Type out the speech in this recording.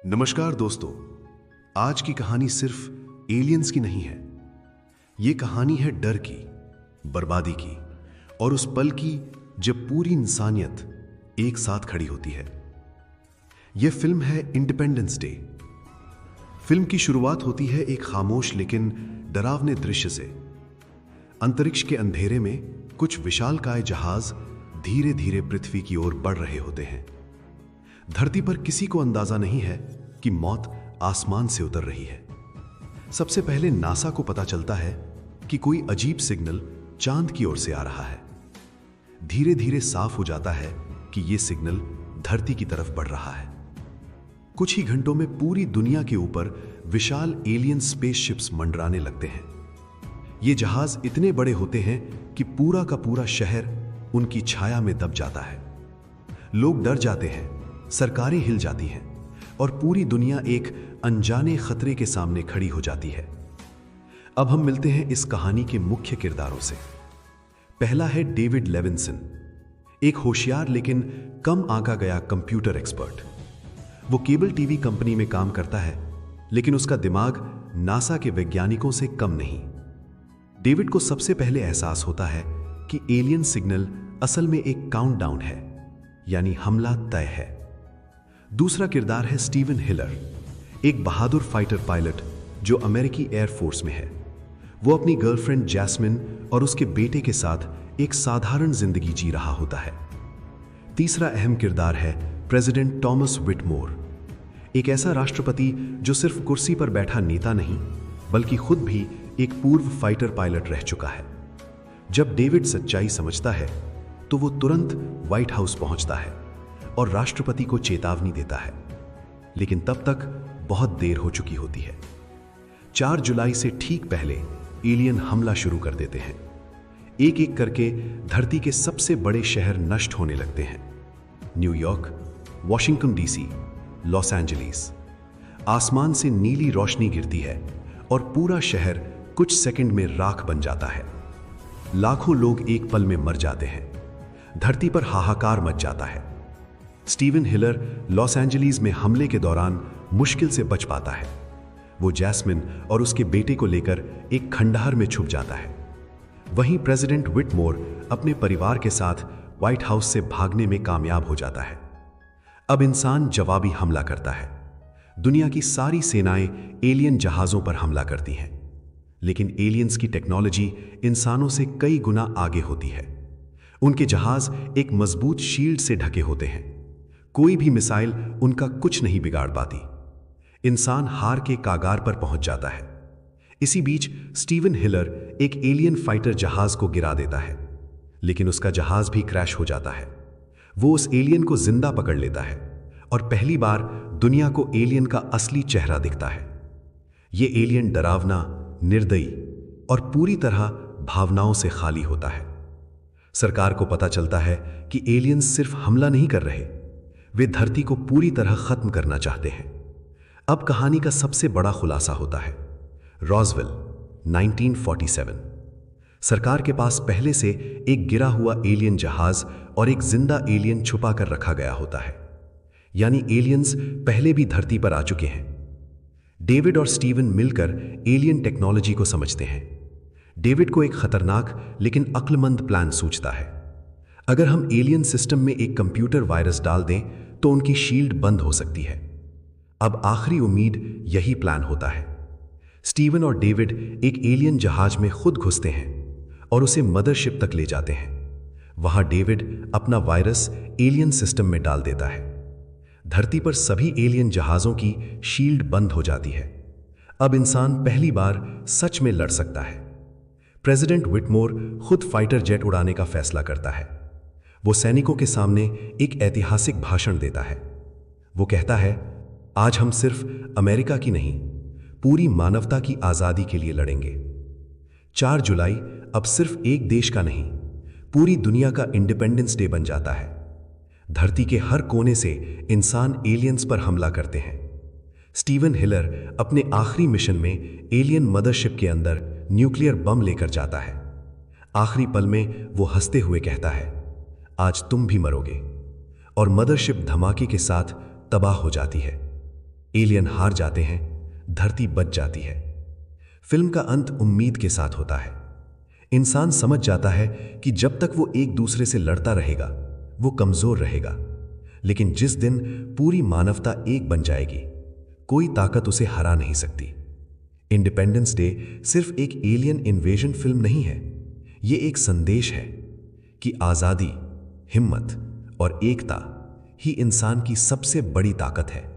नमस्कार दोस्तों। आज की कहानी सिर्फ एलियंस की नहीं है। ये कहानी है डर की, बर्बादी की और उस पल की जब पूरी इंसानियत एक साथ खड़ी होती है। यह फिल्म है इंडिपेंडेंस डे। फिल्म की शुरुआत होती है एक खामोश लेकिन डरावने दृश्य से। अंतरिक्ष के अंधेरे में कुछ विशालकाय जहाज धीरे धीरे पृथ्वी की ओर बढ़ रहे होते हैं। धरती पर किसी को अंदाजा नहीं है कि मौत आसमान से उतर रही है। सबसे पहले नासा को पता चलता है कि कोई अजीब सिग्नल चांद की ओर से आ रहा है। धीरे धीरे साफ हो जाता है कि यह सिग्नल धरती की तरफ बढ़ रहा है। कुछ ही घंटों में पूरी दुनिया के ऊपर विशाल एलियन स्पेसशिप्स मंडराने लगते हैं। ये जहाज इतने बड़े होते हैं कि पूरा का पूरा शहर उनकी छाया में दब जाता है। लोग डर जाते हैं, सरकारें हिल जाती हैं और पूरी दुनिया एक अनजाने खतरे के सामने खड़ी हो जाती है। अब हम मिलते हैं इस कहानी के मुख्य किरदारों से। पहला है डेविड लेविंसन, एक होशियार लेकिन कम आंका गया कंप्यूटर एक्सपर्ट। वो केबल टीवी कंपनी में काम करता है, लेकिन उसका दिमाग नासा के वैज्ञानिकों से कम नहीं। डेविड को सबसे पहले एहसास होता है कि एलियन सिग्नल असल में एक काउंटडाउन है, यानी हमला तय है। दूसरा किरदार है स्टीवन हिलर, एक बहादुर फाइटर पायलट जो अमेरिकी एयरफोर्स में है। वो अपनी गर्लफ्रेंड जैस्मिन और उसके बेटे के साथ एक साधारण जिंदगी जी रहा होता है। तीसरा अहम किरदार है प्रेसिडेंट थॉमस व्हिटमोर, एक ऐसा राष्ट्रपति जो सिर्फ कुर्सी पर बैठा नेता नहीं, बल्कि खुद भी एक पूर्व फाइटर पायलट रह चुका है। जब डेविड सच्चाई समझता है तो वो तुरंत व्हाइट हाउस पहुंचता है और राष्ट्रपति को चेतावनी देता है, लेकिन तब तक बहुत देर हो चुकी होती है। 4 जुलाई से ठीक पहले एलियन हमला शुरू कर देते हैं। एक एक करके धरती के सबसे बड़े शहर नष्ट होने लगते हैं। New York, Washington DC, Los Angeles. आसमान से नीली रोशनी गिरती है और पूरा शहर कुछ सेकंड में राख बन जाता है। लाखों लोग एक पल में मर जाते हैं। धरती पर हाहाकार मच जाता है। स्टीवन हिलर लॉस एंजलिस में हमले के दौरान मुश्किल से बच पाता है। वो जैस्मिन और उसके बेटे को लेकर एक खंडहर में छुप जाता है। वहीं प्रेसिडेंट व्हिटमोर अपने परिवार के साथ व्हाइट हाउस से भागने में कामयाब हो जाता है। अब इंसान जवाबी हमला करता है। दुनिया की सारी सेनाएं एलियन जहाजों पर हमला करती हैं, लेकिन एलियंस की टेक्नोलॉजी इंसानों से कई गुना आगे होती है। उनके जहाज एक मजबूत शील्ड से ढके होते हैं। कोई भी मिसाइल उनका कुछ नहीं बिगाड़ पाती। इंसान हार के कागार पर पहुंच जाता है। इसी बीच स्टीवन हिलर एक एलियन फाइटर जहाज को गिरा देता है, लेकिन उसका जहाज भी क्रैश हो जाता है। वो उस एलियन को जिंदा पकड़ लेता है और पहली बार दुनिया को एलियन का असली चेहरा दिखता है। ये एलियन डरावना, निर्दयी और पूरी तरह भावनाओं से खाली होता है। सरकार को पता चलता है कि एलियंस सिर्फ हमला नहीं कर रहे, वे धरती को पूरी तरह खत्म करना चाहते हैं। अब कहानी का सबसे बड़ा खुलासा होता है। रॉसवेल, 1947। सरकार के पास पहले से एक गिरा हुआ एलियन जहाज और एक जिंदा एलियन छुपा कर रखा गया होता है, यानी एलियंस पहले भी धरती पर आ चुके हैं। डेविड और स्टीवन मिलकर एलियन टेक्नोलॉजी को समझते हैं। डेविड को एक खतरनाक लेकिन अक्लमंद प्लान सूझता है। अगर हम एलियन सिस्टम में एक कंप्यूटर वायरस डाल दें तो उनकी शील्ड बंद हो सकती है। अब आखिरी उम्मीद यही प्लान होता है। स्टीवन और डेविड एक एलियन जहाज में खुद घुसते हैं और उसे मदरशिप तक ले जाते हैं। वहां डेविड अपना वायरस एलियन सिस्टम में डाल देता है। धरती पर सभी एलियन जहाजों की शील्ड बंद हो जाती है। अब इंसान पहली बार सच में लड़ सकता है। प्रेसिडेंट व्हिटमोर खुद फाइटर जेट उड़ाने का फैसला करता है। वो सैनिकों के सामने एक ऐतिहासिक भाषण देता है। वो कहता है, आज हम सिर्फ अमेरिका की नहीं, पूरी मानवता की आज़ादी के लिए लड़ेंगे। 4 जुलाई अब सिर्फ एक देश का नहीं, पूरी दुनिया का इंडिपेंडेंस डे बन जाता है। धरती के हर कोने से इंसान एलियंस पर हमला करते हैं। स्टीवन हिलर अपने आखिरी मिशन में एलियन मदरशिप के अंदर न्यूक्लियर बम लेकर जाता है। आखिरी पल में वो हंसते हुए कहता है, आज तुम भी मरोगे, और मदरशिप धमाके के साथ तबाह हो जाती है। एलियन हार जाते हैं, धरती बच जाती है। फिल्म का अंत उम्मीद के साथ होता है। इंसान समझ जाता है कि जब तक वो एक दूसरे से लड़ता रहेगा वो कमजोर रहेगा, लेकिन जिस दिन पूरी मानवता एक बन जाएगी कोई ताकत उसे हरा नहीं सकती। इंडिपेंडेंस डे सिर्फ एक एलियन इन्वेजन फिल्म नहीं है, ये एक संदेश है कि आजादी, हिम्मत और एकता ही इंसान की सबसे बड़ी ताकत है।